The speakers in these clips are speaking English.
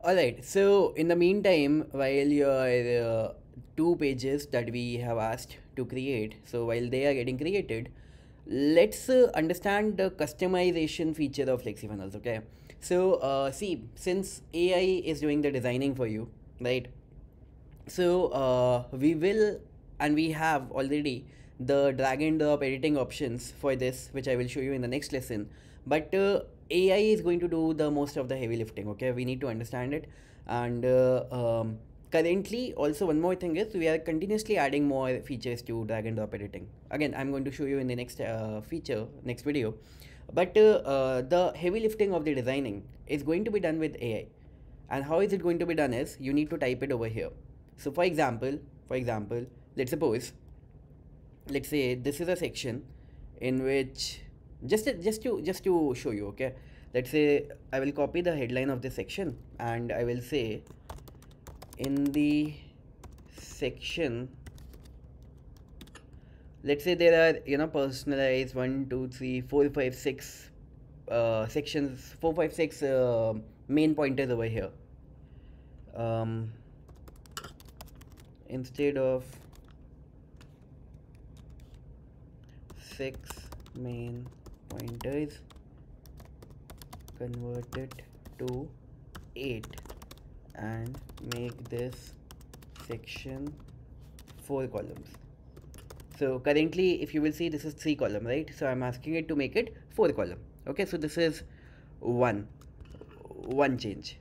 Alright, so in the meantime, while your two pages that we have asked to create, so while they are getting created, let's understand the customization feature of FlexiFunnels, okay? So, see, since AI is doing the designing for you, right? So we will, and we have already the drag and drop editing options for this, which I will show you in the next lesson. But AI is going to do the most of the heavy lifting. Okay, we need to understand it. And currently, also one more thing is we are continuously adding more features to drag and drop editing. Again, I'm going to show you in the next next video. But the heavy lifting of the designing is going to be done with AI. And how is it going to be done is you need to type it over here. So for example, let's suppose, let's say this is a section in which just to show you, okay? Let's say I will copy the headline of this section and I will say in the section, let's say there are personalized 1 2 3 4 5 6 sections, 4 5 6 main pointers over here. um, Instead of 6 main pointers, convert it to 8 and make this section 4 columns. So currently, if you will see, this is 3 column, right? So I'm asking it to make it 4 column. Okay, so this is one change.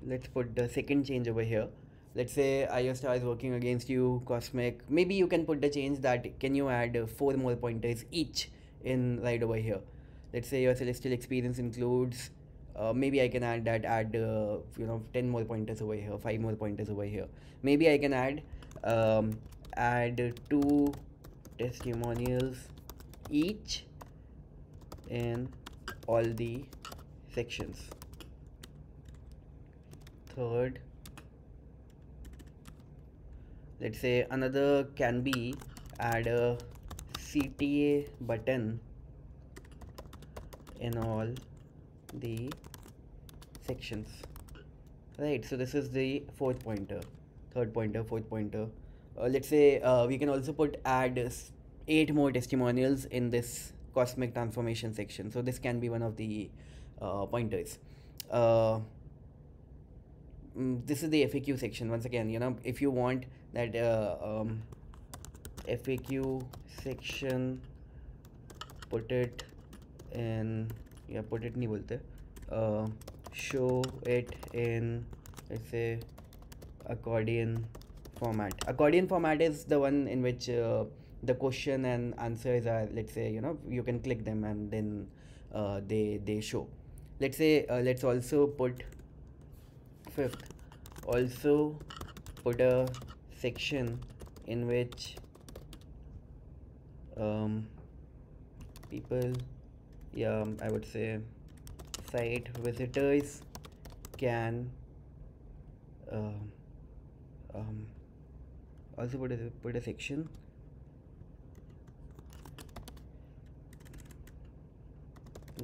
Let's put the second change over here. Let's say iOS is working against you, Cosmic. Maybe you can put the change that can you add 4 more pointers each in right over here. Let's say your celestial experience includes, maybe I can add 10 more pointers over here, 5 more pointers over here. Maybe I can add 2 testimonials each in all the sections. Third, let's say another can be add a CTA button in all the sections, right? So this is the fourth pointer, third pointer, fourth pointer. Let's say we can also put add 8 more testimonials in this cosmic transformation section. So this can be one of the pointers. uh, this is the FAQ section. Once again, if you want that FAQ section, put it in, put it nahi bolte, show it in, let's say, accordion format. Accordion format is the one in which the question and answers are, let's say, you can click them and then they show. Let's say let's also put fifth, also put a section in which people, I would say site visitors can um, um, also put a section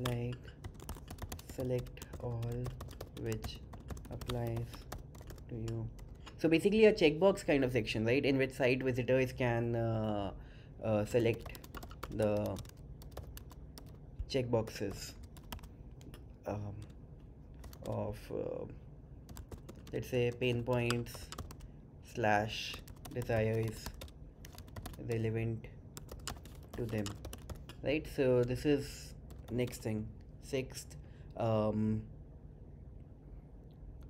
like select all which applies to you. So basically a checkbox kind of section, right, in which site visitors can select the checkboxes of let's say pain points slash desires relevant to them, right? So this is next thing. Sixth,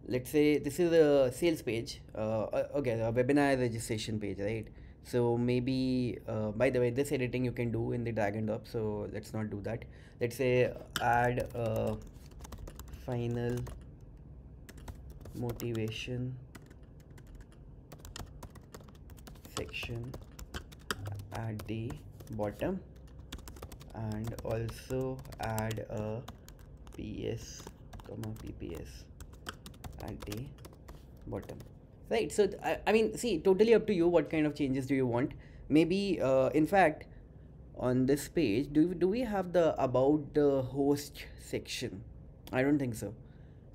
let's say this is a sales page, okay, a webinar registration page, right? So maybe by the way, this editing you can do in the drag and drop, so let's not do that. Let's say add a final motivation section at the bottom, and also add a PS comma PPS at the bottom, right? So I mean, see, totally up to you what kind of changes do you want. Maybe in fact, on this page, do we have the about the host section? I don't think so.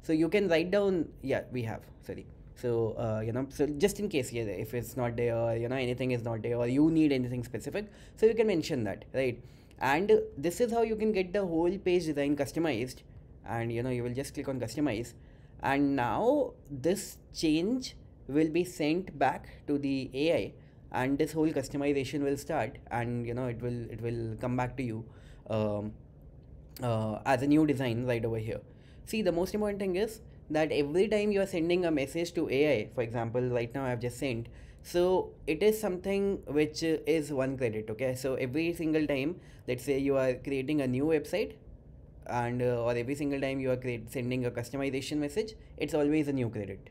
So you can write down, yeah, we have, sorry. So, so just in case, yeah, if it's not there, or, anything is not there, or you need anything specific, so you can mention that, right? And this is how you can get the whole page design customized. And, you will just click on customize. And now this change will be sent back to the AI, and this whole customization will start, and, it will come back to you, um, as a new design right over here. See, the most important thing is that every time you are sending a message to AI, for example, right now I have just sent, so it is something which is one credit, okay? So every single time, let's say you are creating a new website, and or every single time you are sending a customization message, it's always a new credit.